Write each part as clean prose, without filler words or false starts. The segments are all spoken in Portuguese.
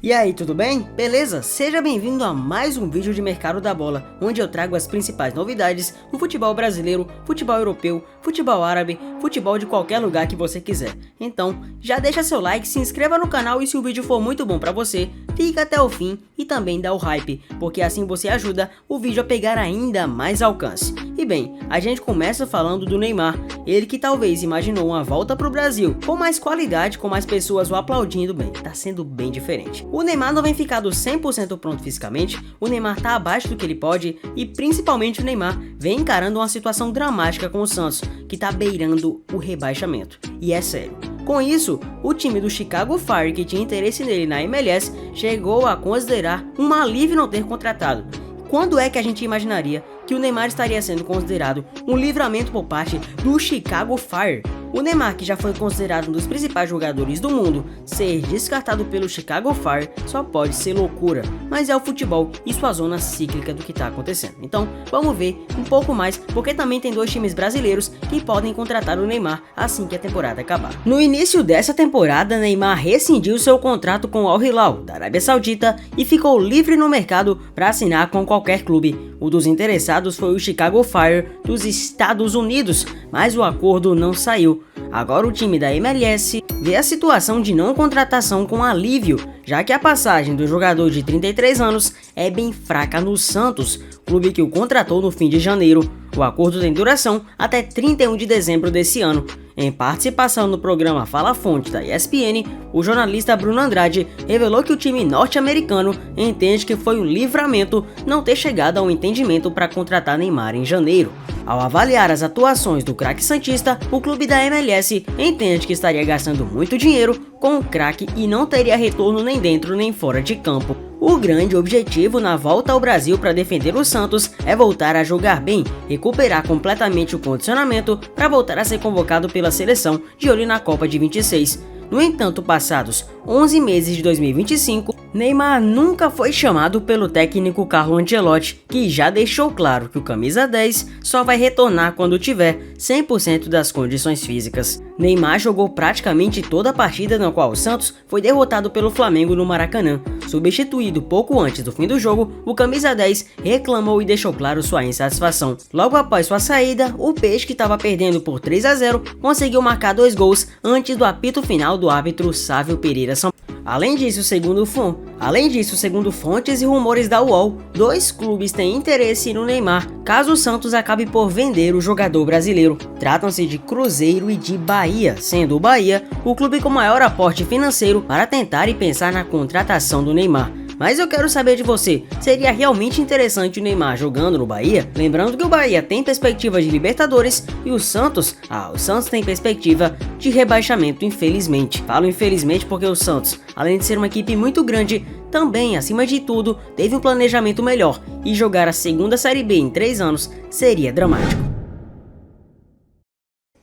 E aí, tudo bem? Beleza? Seja bem-vindo a mais um vídeo de Mercado da Bola, onde eu trago as principais novidades no futebol brasileiro, futebol europeu, futebol árabe, futebol de qualquer lugar que você quiser. Então, já deixa seu like, se inscreva no canal e se o vídeo for muito bom pra você, fica até o fim e também dá o hype, porque assim você ajuda o vídeo a pegar ainda mais alcance. E bem, a gente começa falando do Neymar, ele que talvez imaginou uma volta pro Brasil, com mais qualidade, com mais pessoas o aplaudindo bem, tá sendo bem diferente. O Neymar não vem ficado 100% pronto fisicamente, o Neymar tá abaixo do que ele pode e principalmente o Neymar vem encarando uma situação dramática com o Santos, que tá beirando o rebaixamento. E é sério. Com isso, o time do Chicago Fire, que tinha interesse nele na MLS, chegou a considerar um alívio não ter contratado. Quando é que a gente imaginaria que o Neymar estaria sendo considerado um livramento por parte do Chicago Fire? O Neymar, que já foi considerado um dos principais jogadores do mundo, ser descartado pelo Chicago Fire só pode ser loucura, mas é o futebol e sua zona cíclica do que está acontecendo. Então, vamos ver um pouco mais, porque também tem dois times brasileiros que podem contratar o Neymar assim que a temporada acabar. No início dessa temporada, Neymar rescindiu seu contrato com o Al Hilal, da Arábia Saudita, e ficou livre no mercado para assinar com qualquer clube. Um dos interessados foi o Chicago Fire dos Estados Unidos, mas o acordo não saiu. Agora o time da MLS vê a situação de não contratação com alívio, já que a passagem do jogador de 33 anos é bem fraca no Santos, clube que o contratou no fim de janeiro. O acordo tem duração até 31 de dezembro desse ano. Em participação no programa Fala Fonte da ESPN, o jornalista Bruno Andrade revelou que o time norte-americano entende que foi um livramento não ter chegado a um entendimento para contratar Neymar em janeiro. Ao avaliar as atuações do craque santista, o clube da MLS entende que estaria gastando muito dinheiro com o craque e não teria retorno nem dentro nem fora de campo. O grande objetivo na volta ao Brasil para defender o Santos é voltar a jogar bem, recuperar completamente o condicionamento para voltar a ser convocado pela seleção de olho na Copa de 26. No entanto, passados 11 meses de 2025, Neymar nunca foi chamado pelo técnico Carlo Ancelotti, que já deixou claro que o camisa 10 só vai retornar quando tiver 100% das condições físicas. Neymar jogou praticamente toda a partida na qual o Santos foi derrotado pelo Flamengo no Maracanã. Substituído pouco antes do fim do jogo, o camisa 10 reclamou e deixou claro sua insatisfação. Logo após sua saída, o Peixe, que estava perdendo por 3-0, conseguiu marcar 2 gols antes do apito final do árbitro Sávio Pereira Sampaio. Além disso, segundo fontes e rumores da UOL, dois clubes têm interesse no Neymar, caso o Santos acabe por vender o jogador brasileiro. Tratam-se de Cruzeiro e de Bahia, sendo o Bahia o clube com maior aporte financeiro para tentar e pensar na contratação do Neymar. Mas eu quero saber de você, seria realmente interessante o Neymar jogando no Bahia? Lembrando que o Bahia tem perspectiva de Libertadores e o Santos tem perspectiva de rebaixamento, infelizmente. Falo infelizmente porque o Santos, além de ser uma equipe muito grande, também, acima de tudo, teve um planejamento melhor e jogar a segunda Série B em 3 anos seria dramático.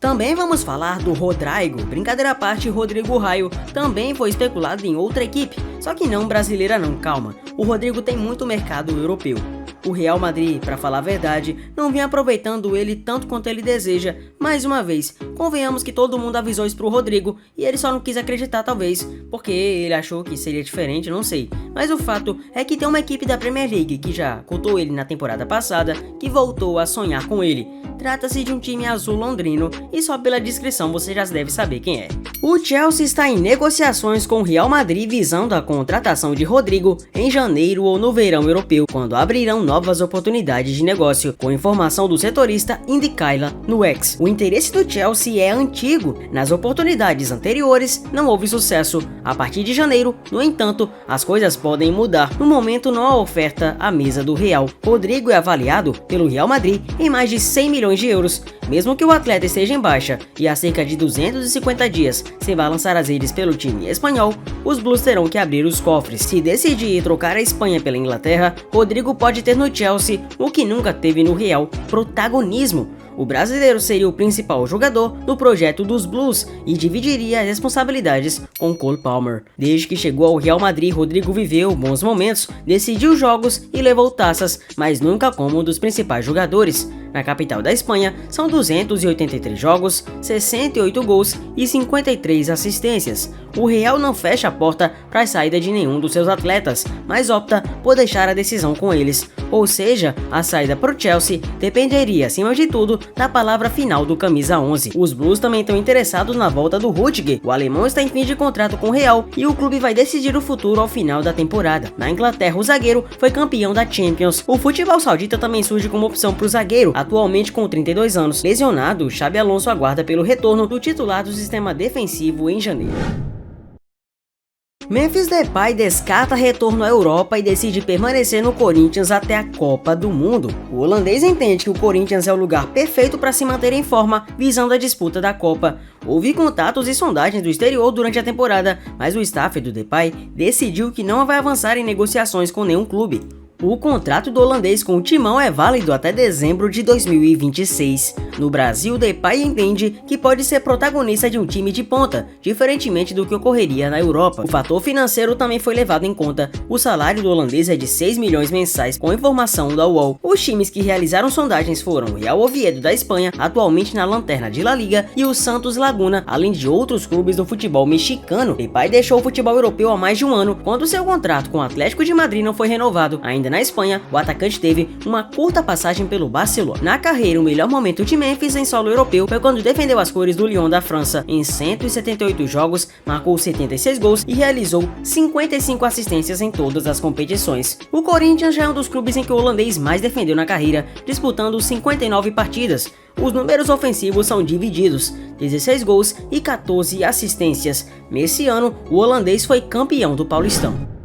Também vamos falar do Rodrigo. Brincadeira à parte, Rodrigo Raio também foi especulado em outra equipe, só que não brasileira não, calma. O Rodrigo tem muito mercado europeu. O Real Madrid, para falar a verdade, não vem aproveitando ele tanto quanto ele deseja. Mais uma vez, convenhamos que todo mundo avisou isso pro Rodrigo e ele só não quis acreditar talvez, porque ele achou que seria diferente, não sei. Mas o fato é que tem uma equipe da Premier League que já cotou ele na temporada passada, que voltou a sonhar com ele. Trata-se de um time azul londrino e só pela descrição você já deve saber quem é. O Chelsea está em negociações com o Real Madrid visando a contratação de Rodrigo em janeiro ou no verão europeu, quando abrirão novas oportunidades de negócio, com informação do setorista Indy Kaila no X. O interesse do Chelsea é antigo, nas oportunidades anteriores não houve sucesso. A partir de janeiro, no entanto, as coisas podem mudar. No momento não há oferta à mesa do Real. Rodrigo é avaliado pelo Real Madrid em mais de 100 milhões de euros. Mesmo que o atleta esteja em baixa e há cerca de 250 dias sem balançar as redes pelo time espanhol, os Blues terão que abrir os cofres. Se decidir trocar a Espanha pela Inglaterra, Rodrigo pode ter no Chelsea o que nunca teve no Real: protagonismo. O brasileiro seria o principal jogador no projeto dos Blues e dividiria as responsabilidades com Cole Palmer. Desde que chegou ao Real Madrid, Rodrigo viveu bons momentos, decidiu jogos e levou taças, mas nunca como um dos principais jogadores. Na capital da Espanha, são 283 jogos, 68 gols e 53 assistências. O Real não fecha a porta para a saída de nenhum dos seus atletas, mas opta por deixar a decisão com eles. Ou seja, a saída para o Chelsea dependeria, acima de tudo, da palavra final do camisa 11. Os Blues também estão interessados na volta do Rudiger. O alemão está em fim de contrato com o Real e o clube vai decidir o futuro ao final da temporada. Na Inglaterra, o zagueiro foi campeão da Champions. O futebol saudita também surge como opção para o zagueiro, atualmente com 32 anos. Lesionado, Xabi Alonso aguarda pelo retorno do titular do sistema defensivo em janeiro. Memphis Depay descarta retorno à Europa e decide permanecer no Corinthians até a Copa do Mundo. O holandês entende que o Corinthians é o lugar perfeito para se manter em forma, visando a disputa da Copa. Houve contatos e sondagens do exterior durante a temporada, mas o staff do Depay decidiu que não vai avançar em negociações com nenhum clube. O contrato do holandês com o Timão é válido até dezembro de 2026. No Brasil, Depay entende que pode ser protagonista de um time de ponta, diferentemente do que ocorreria na Europa. O fator financeiro também foi levado em conta. O salário do holandês é de 6 milhões mensais, com informação da UOL. Os times que realizaram sondagens foram o Real Oviedo da Espanha, atualmente na lanterna de La Liga, e o Santos Laguna, além de outros clubes do futebol mexicano. Depay deixou o futebol europeu há mais de um ano, quando seu contrato com o Atlético de Madrid não foi renovado. Ainda na Espanha, o atacante teve uma curta passagem pelo Barcelona. Na carreira, o melhor momento de Memphis em solo europeu foi quando defendeu as cores do Lyon da França. Em 178 jogos, marcou 76 gols e realizou 55 assistências em todas as competições. O Corinthians já é um dos clubes em que o holandês mais defendeu na carreira, disputando 59 partidas. Os números ofensivos são divididos, 16 gols e 14 assistências. Nesse ano, o holandês foi campeão do Paulistão.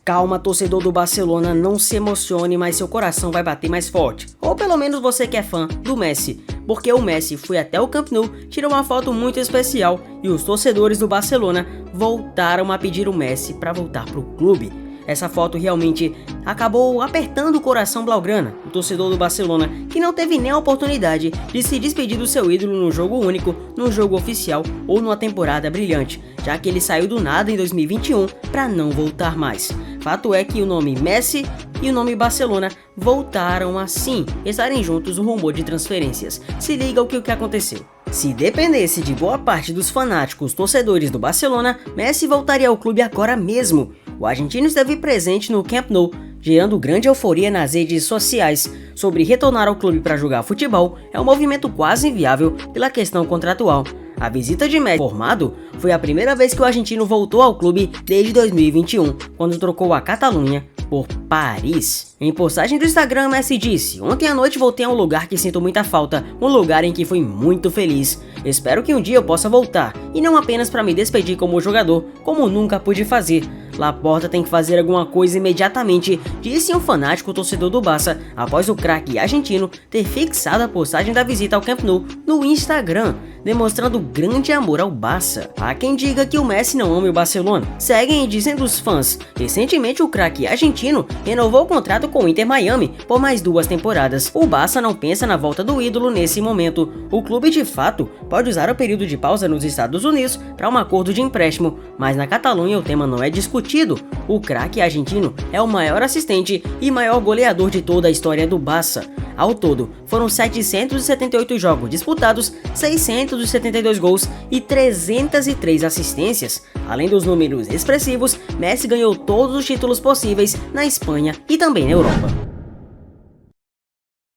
Calma, torcedor do Barcelona, não se emocione, mas seu coração vai bater mais forte. Ou pelo menos você que é fã do Messi, porque o Messi foi até o Camp Nou, tirou uma foto muito especial e os torcedores do Barcelona voltaram a pedir o Messi para voltar para o clube. Essa foto realmente acabou apertando o coração blaugrana, o torcedor do Barcelona, que não teve nem a oportunidade de se despedir do seu ídolo no jogo único, no jogo oficial ou numa temporada brilhante, já que ele saiu do nada em 2021 para não voltar mais. Fato é que o nome Messi e o nome Barcelona voltaram a sim estarem juntos no rumor de transferências. Se liga o que aconteceu. Se dependesse de boa parte dos fanáticos torcedores do Barcelona, Messi voltaria ao clube agora mesmo. O argentino esteve presente no Camp Nou, gerando grande euforia nas redes sociais. Sobre retornar ao clube para jogar futebol, é um movimento quase inviável pela questão contratual. A visita de Messi formado foi a primeira vez que o argentino voltou ao clube desde 2021, quando trocou a Catalunha por Paris. Em postagem do Instagram, Messi disse: "Ontem à noite voltei a um lugar que sinto muita falta, um lugar em que fui muito feliz. Espero que um dia eu possa voltar, e não apenas para me despedir como jogador, como nunca pude fazer. Laporta tem que fazer alguma coisa imediatamente", disse um fanático torcedor do Barça, após o craque argentino ter fixado a postagem da visita ao Camp Nou no Instagram, demonstrando grande amor ao Barça. Há quem diga que o Messi não ama o Barcelona. Seguem dizendo os fãs. Recentemente, o craque argentino renovou o contrato com o Inter Miami por mais 2 temporadas. O Barça não pensa na volta do ídolo nesse momento. O clube, de fato, pode usar o período de pausa nos Estados Unidos para um acordo de empréstimo, mas na Catalunha o tema não é discutido. O craque argentino é o maior assistente e maior goleador de toda a história do Barça. Ao todo, foram 778 jogos disputados, 672 gols e 303 assistências. Além dos números expressivos, Messi ganhou todos os títulos possíveis na Espanha e também na Europa.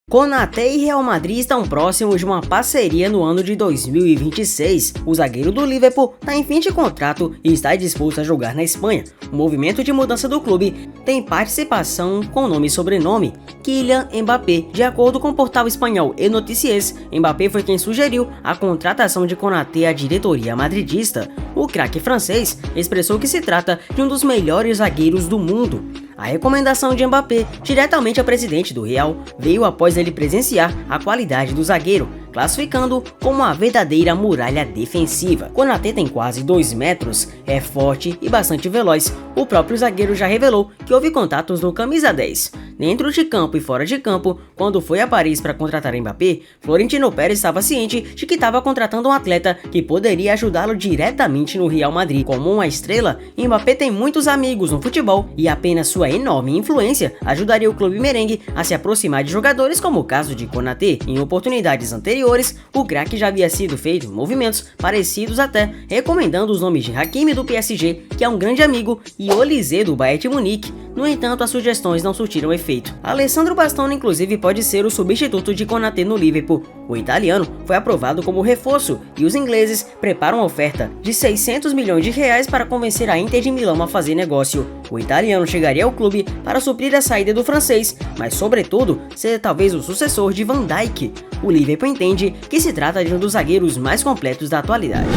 Konaté e Real Madrid estão próximos de uma parceria no ano de 2026. O zagueiro do Liverpool está em fim de contrato e está disposto a jogar na Espanha. O movimento de mudança do clube tem participação com nome e sobrenome: Kylian Mbappé. De acordo com o portal espanhol El Noticias, Mbappé foi quem sugeriu a contratação de Konaté à diretoria madridista. O craque francês expressou que se trata de um dos melhores zagueiros do mundo. A recomendação de Mbappé diretamente ao presidente do Real veio após ele presenciar a qualidade do zagueiro, classificando como uma verdadeira muralha defensiva. Konaté tem quase 2 metros, é forte e bastante veloz. O próprio zagueiro já revelou que houve contatos do camisa 10. Dentro de campo e fora de campo, quando foi a Paris para contratar Mbappé, Florentino Pérez estava ciente de que estava contratando um atleta que poderia ajudá-lo diretamente no Real Madrid. Como uma estrela, Mbappé tem muitos amigos no futebol e apenas sua enorme influência ajudaria o clube merengue a se aproximar de jogadores como o caso de Konaté. Em oportunidades anteriores, o craque já havia sido feito movimentos parecidos, até recomendando os nomes de Hakimi do PSG, que é um grande amigo, e Olise do Bayern de Munique. No entanto, as sugestões não surtiram efeito. Alessandro Bastoni inclusive pode ser o substituto de Konaté no Liverpool. O italiano foi aprovado como reforço e os ingleses preparam uma oferta de 600 milhões de reais para convencer a Inter de Milão a fazer negócio. O italiano chegaria ao clube para suprir a saída do francês, mas sobretudo ser talvez o sucessor de Van Dijk. O Liverpool entende que se trata de um dos zagueiros mais completos da atualidade.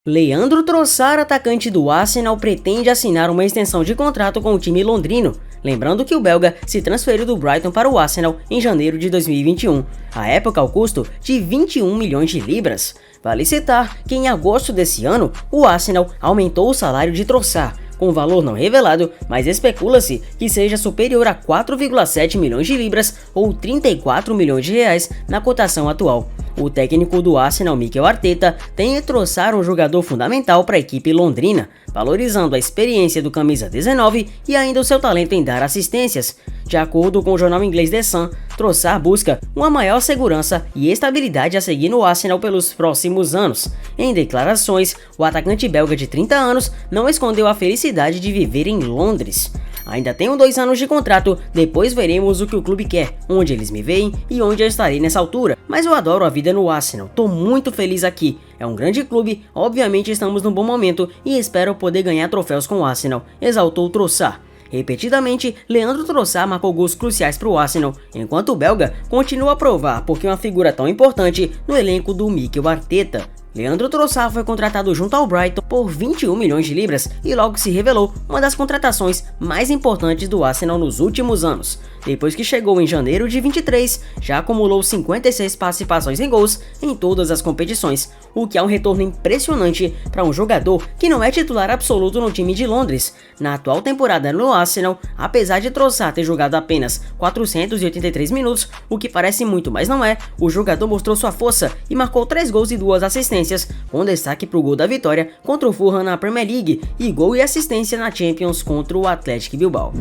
Leandro Trossard, atacante do Arsenal, pretende assinar uma extensão de contrato com o time londrino. Lembrando que o belga se transferiu do Brighton para o Arsenal em janeiro de 2021, à época ao custo de 21 milhões de libras. Vale citar que em agosto desse ano, o Arsenal aumentou o salário de Trossard, com valor não revelado, mas especula-se que seja superior a 4,7 milhões de libras ou 34 milhões de reais na cotação atual. O técnico do Arsenal, Mikel Arteta, tem em Trossard um jogador fundamental para a equipe londrina, valorizando a experiência do camisa 19 e ainda o seu talento em dar assistências. De acordo com o jornal inglês The Sun, Trossard busca uma maior segurança e estabilidade a seguir no Arsenal pelos próximos anos. Em declarações, o atacante belga de 30 anos não escondeu a felicidade de viver em Londres. Ainda tenho 2 anos de contrato, depois veremos o que o clube quer, onde eles me veem e onde eu estarei nessa altura. Mas eu adoro a vida no Arsenal, tô muito feliz aqui. É um grande clube, obviamente estamos num bom momento e espero poder ganhar troféus com o Arsenal, exaltou Trossard. Repetidamente, Leandro Trossard marcou gols cruciais para o Arsenal, enquanto o belga continua a provar porque é uma figura tão importante no elenco do Mikel Arteta. Leandro Trossard foi contratado junto ao Brighton por 21 milhões de libras e logo se revelou uma das contratações mais importantes do Arsenal nos últimos anos. Depois que chegou em janeiro de 23, já acumulou 56 participações em gols em todas as competições, o que é um retorno impressionante para um jogador que não é titular absoluto no time de Londres. Na atual temporada no Arsenal, apesar de Trossard ter jogado apenas 483 minutos, o que parece muito, mas não é, o jogador mostrou sua força e marcou 3 gols e 2 assistências, com destaque para o gol da vitória contra o Fulham na Premier League e gol e assistência na Champions contra o Athletic Bilbao.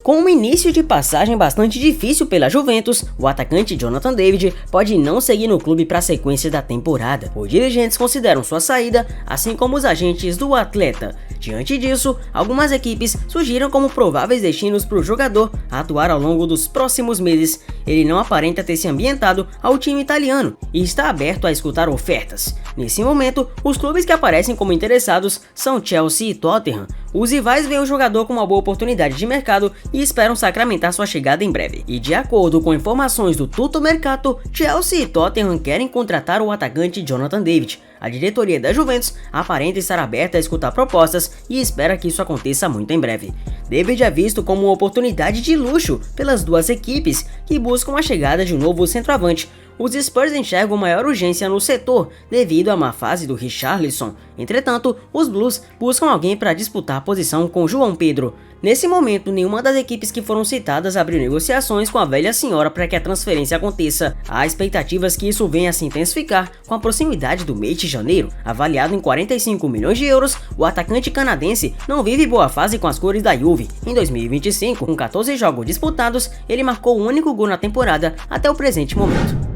Com um início de passagem bastante difícil pela Juventus, o atacante Jonathan David pode não seguir no clube para a sequência da temporada. Os dirigentes consideram sua saída, assim como os agentes do atleta. Diante disso, algumas equipes surgiram como prováveis destinos para o jogador atuar ao longo dos próximos meses. Ele não aparenta ter se ambientado ao time italiano e está aberto a escutar ofertas. Nesse momento, os clubes que aparecem como interessados são Chelsea e Tottenham. Os rivais veem o jogador com uma boa oportunidade de mercado e esperam sacramentar sua chegada em breve. E de acordo com informações do Tutto Mercato, Chelsea e Tottenham querem contratar o atacante Jonathan David. A diretoria da Juventus aparenta estar aberta a escutar propostas e espera que isso aconteça muito em breve. David é visto como uma oportunidade de luxo pelas duas equipes que buscam a chegada de um novo centroavante. Os Spurs enxergam maior urgência no setor devido à má fase do Richarlison. Entretanto, os Blues buscam alguém para disputar a posição com João Pedro. Nesse momento, nenhuma das equipes que foram citadas abriu negociações com a velha senhora para que a transferência aconteça. Há expectativas que isso venha a se intensificar com a proximidade do mês de janeiro. Avaliado em 45 milhões de euros, o atacante canadense não vive boa fase com as cores da Juve. Em 2025, com 14 jogos disputados, ele marcou o único gol na temporada até o presente momento.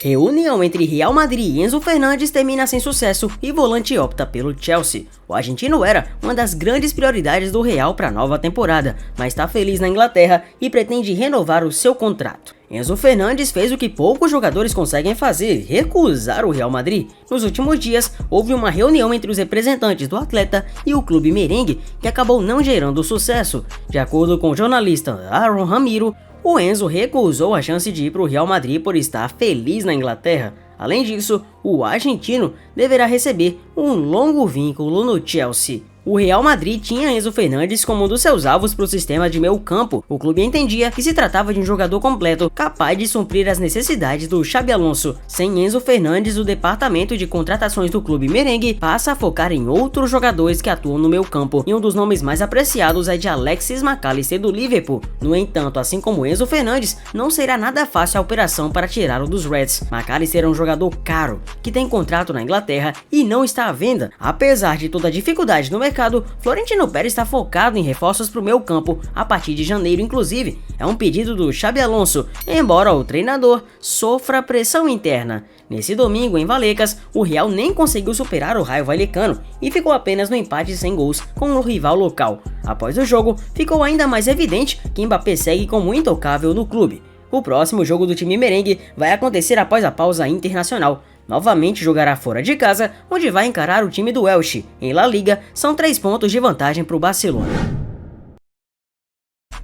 Reunião entre Real Madrid e Enzo Fernandes termina sem sucesso e volante opta pelo Chelsea. O argentino era uma das grandes prioridades do Real para a nova temporada, mas está feliz na Inglaterra e pretende renovar o seu contrato. Enzo Fernandes fez o que poucos jogadores conseguem fazer, recusar o Real Madrid. Nos últimos dias, houve uma reunião entre os representantes do atleta e o clube merengue que acabou não gerando sucesso. De acordo com o jornalista Aaron Ramiro, o Enzo recusou a chance de ir para o Real Madrid por estar feliz na Inglaterra. Além disso, o argentino deverá receber um longo vínculo no Chelsea. O Real Madrid tinha Enzo Fernandes como um dos seus alvos para o sistema de meio campo. O clube entendia que se tratava de um jogador completo, capaz de suprir as necessidades do Xabi Alonso. Sem Enzo Fernandes, o departamento de contratações do clube merengue passa a focar em outros jogadores que atuam no meio campo, e um dos nomes mais apreciados é de Alexis McAllister do Liverpool. No entanto, assim como Enzo Fernandes, não será nada fácil a operação para tirá-lo dos Reds. McAllister é um jogador caro, que tem contrato na Inglaterra e não está à venda. Apesar de toda a dificuldade no mercado, Florentino Pérez está focado em reforços para o meio campo a partir de janeiro, inclusive. É um pedido do Xabi Alonso, embora o treinador sofra pressão interna. Nesse domingo, em Vallecas, o Real nem conseguiu superar o Rayo Vallecano e ficou apenas no empate sem gols com o rival local. Após o jogo, ficou ainda mais evidente que Mbappé segue como intocável no clube. O próximo jogo do time merengue vai acontecer após a pausa internacional. Novamente jogará fora de casa, onde vai encarar o time do Elche. Em La Liga, são 3 pontos de vantagem para o Barcelona.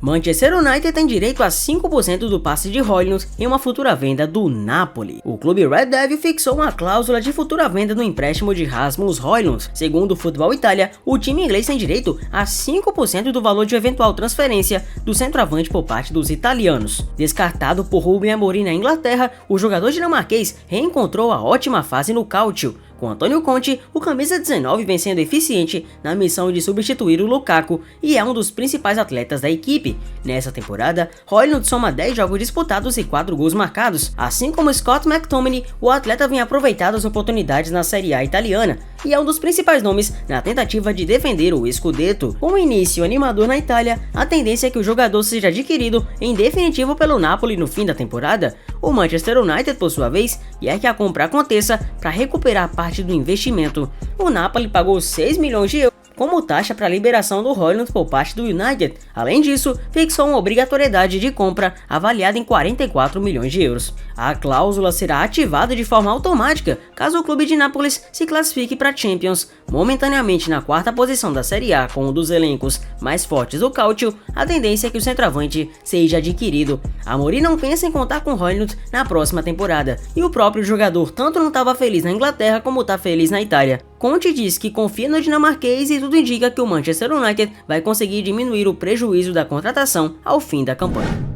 Manchester United tem direito a 5% do passe de Højlund em uma futura venda do Napoli. O clube Red Devil fixou uma cláusula de futura venda no empréstimo de Rasmus Højlund. Segundo o Futebol Itália, o time inglês tem direito a 5% do valor de eventual transferência do centroavante por parte dos italianos. Descartado por Ruben Amorim na Inglaterra, o jogador dinamarquês reencontrou a ótima fase no Calcio. Com Antônio Conte, o camisa 19 vem sendo eficiente na missão de substituir o Lukaku e é um dos principais atletas da equipe. Nessa temporada, Højlund soma 10 jogos disputados e 4 gols marcados. Assim como Scott McTominay, o atleta vem aproveitando as oportunidades na Série A italiana e é um dos principais nomes na tentativa de defender o Scudetto. Com o início animador na Itália, a tendência é que o jogador seja adquirido em definitivo pelo Napoli no fim da temporada. O Manchester United, por sua vez, quer que a compra aconteça para recuperar parte do investimento. O Napoli pagou 6 milhões de euros como taxa para a liberação do Højlund por parte do United. Além disso, fixou uma obrigatoriedade de compra avaliada em 44 milhões de euros. A cláusula será ativada de forma automática caso o clube de Nápoles se classifique para a Champions. Momentaneamente na 4ª posição da Série A com um dos elencos mais fortes do Calcio, a tendência é que o centroavante seja adquirido. Amorim não pensa em contar com Højlund na próxima temporada, e o próprio jogador tanto não estava feliz na Inglaterra como está feliz na Itália. Conte diz que confia no dinamarquês e tudo indica que o Manchester United vai conseguir diminuir o prejuízo da contratação ao fim da campanha.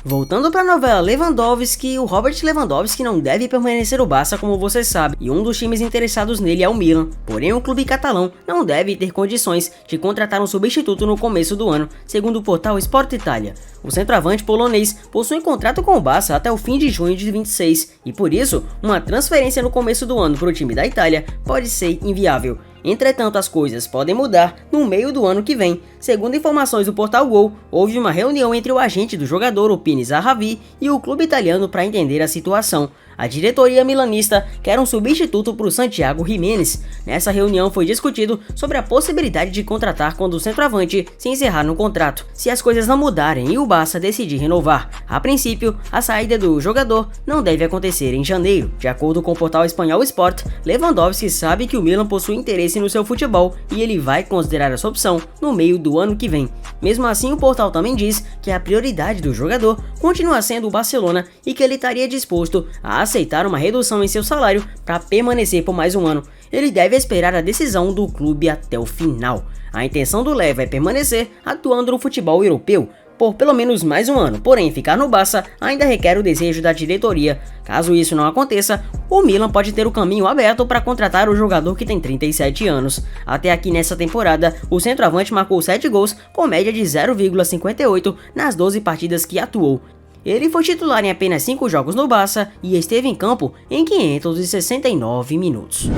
Voltando para a novela Lewandowski, o Robert Lewandowski não deve permanecer no Barça, como você sabe, e um dos times interessados nele é o Milan. Porém, o clube catalão não deve ter condições de contratar um substituto no começo do ano, segundo o portal Sport Italia. O centroavante polonês possui contrato com o Barça até o fim de junho de 26, e por isso, uma transferência no começo do ano para o time da Itália pode ser inviável. Entretanto, as coisas podem mudar no meio do ano que vem. Segundo informações do portal Gol, houve uma reunião entre o agente do jogador, o Pini Zahavi, e o clube italiano para entender a situação. A diretoria milanista quer um substituto para o Santiago Jiménez. Nessa reunião foi discutido sobre a possibilidade de contratar quando o centroavante se encerrar no contrato, se as coisas não mudarem e o Barça decidir renovar. A princípio, a saída do jogador não deve acontecer em janeiro. De acordo com o portal espanhol Sport, Lewandowski sabe que o Milan possui interesse no seu futebol e ele vai considerar essa opção no meio do ano que vem. Mesmo assim, o portal também diz que a prioridade do jogador continua sendo o Barcelona e que ele estaria disposto a aceitar uma redução em seu salário para permanecer por mais um ano. Ele deve esperar a decisão do clube até o final. A intenção do Lev é permanecer atuando no futebol europeu por pelo menos mais um ano, porém ficar no Barça ainda requer o desejo da diretoria. Caso isso não aconteça, o Milan pode ter o caminho aberto para contratar o jogador que tem 37 anos. Até aqui nessa temporada, o centroavante marcou 7 gols com média de 0,58 nas 12 partidas que atuou. Ele foi titular em apenas 5 jogos no Barça e esteve em campo em 569 minutos.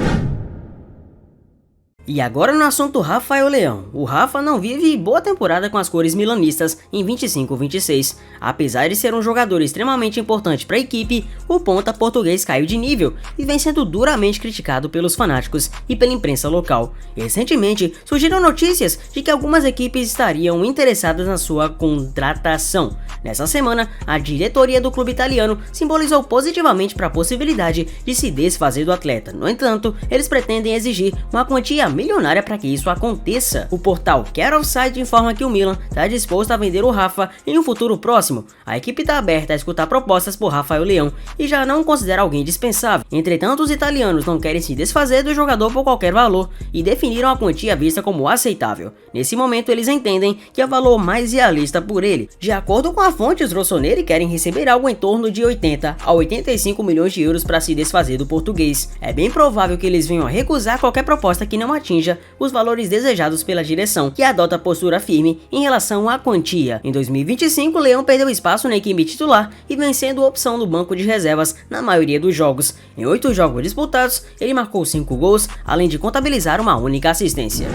E agora no assunto Rafael Leão. O Rafa não vive boa temporada com as cores milanistas em 25-26. Apesar de ser um jogador extremamente importante para a equipe, o ponta português caiu de nível e vem sendo duramente criticado pelos fanáticos e pela imprensa local. Recentemente, surgiram notícias de que algumas equipes estariam interessadas na sua contratação. Nessa semana, a diretoria do clube italiano simbolizou positivamente para a possibilidade de se desfazer do atleta. No entanto, eles pretendem exigir uma quantia milionária para que isso aconteça. O portal Get Offside informa que o Milan está disposto a vender o Rafa em um futuro próximo. A equipe está aberta a escutar propostas por Rafael Leão e já não considera alguém dispensável. Entretanto, os italianos não querem se desfazer do jogador por qualquer valor e definiram a quantia vista como aceitável. Nesse momento, eles entendem que é o valor mais realista por ele. De acordo com a fonte, os rossoneri querem receber algo em torno de 80 a 85 milhões de euros para se desfazer do português. É bem provável que eles venham a recusar qualquer proposta que não atinja os valores desejados pela direção, que adota postura firme em relação à quantia. Em 2025, o Leão perdeu espaço na equipe titular e vem sendo opção do banco de reservas na maioria dos jogos. Em 8 jogos disputados, ele marcou 5 gols, além de contabilizar uma única assistência.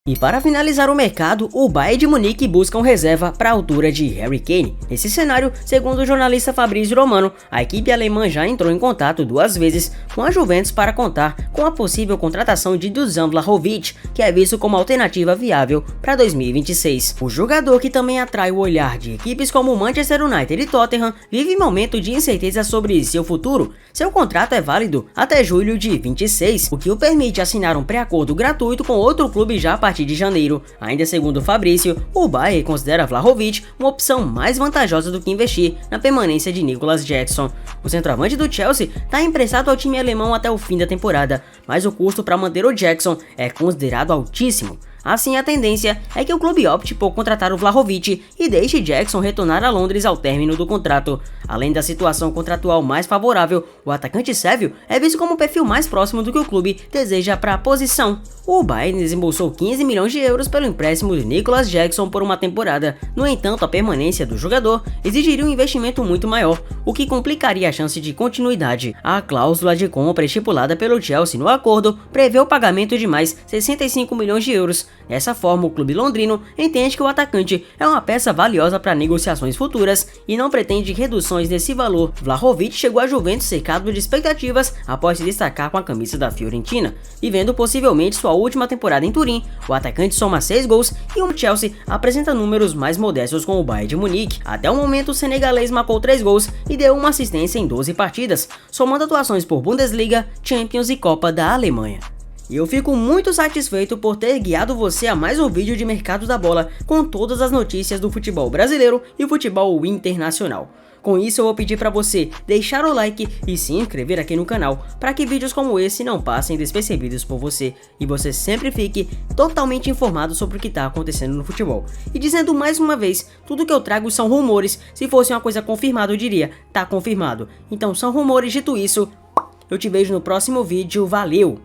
E para finalizar o mercado, o Bayern de Munique busca um reserva para a altura de Harry Kane. Nesse cenário, segundo o jornalista Fabrizio Romano, a equipe alemã já entrou em contato 2 vezes com a Juventus para contar com a possível contratação de Dusan Vlahovic, que é visto como alternativa viável para 2026. O jogador, que também atrai o olhar de equipes como Manchester United e Tottenham, vive um momento de incerteza sobre seu futuro. Seu contrato é válido até julho de 26, o que o permite assinar um pré-acordo gratuito com outro clube já a partir de janeiro. Ainda segundo Fabrício, o Bayern considera Vlahovic uma opção mais vantajosa do que investir na permanência de Nicolas Jackson. O centroavante do Chelsea está emprestado ao time alemão até o fim da temporada, mas o custo para manter o Jackson é considerado altíssimo. Assim, a tendência é que o clube opte por contratar o Vlahovic e deixe Jackson retornar a Londres ao término do contrato. Além da situação contratual mais favorável, o atacante sérvio é visto como o perfil mais próximo do que o clube deseja para a posição. O Bayern desembolsou 15 milhões de euros pelo empréstimo de Nicolas Jackson por uma temporada. No entanto, a permanência do jogador exigiria um investimento muito maior, o que complicaria a chance de continuidade. A cláusula de compra estipulada pelo Chelsea no acordo prevê o pagamento de mais 65 milhões de euros. Dessa forma, o clube londrino entende que o atacante é uma peça valiosa para negociações futuras e não pretende reduções desse valor. Vlahovic chegou à Juventus cercado de expectativas após se destacar com a camisa da Fiorentina. Vivendo possivelmente sua última temporada em Turim, o atacante soma 6 gols e o Chelsea apresenta números mais modestos com o Bayern de Munique. Até o momento, o senegalês marcou 3 gols e deu uma assistência em 12 partidas, somando atuações por Bundesliga, Champions e Copa da Alemanha. E eu fico muito satisfeito por ter guiado você a mais um vídeo de mercado da bola com todas as notícias do futebol brasileiro e futebol internacional. Com isso, eu vou pedir para você deixar o like e se inscrever aqui no canal para que vídeos como esse não passem despercebidos por você e você sempre fique totalmente informado sobre o que está acontecendo no futebol. E dizendo mais uma vez, tudo que eu trago são rumores. Se fosse uma coisa confirmada, eu diria, tá confirmado. Então são rumores. Dito isso, eu te vejo no próximo vídeo. Valeu!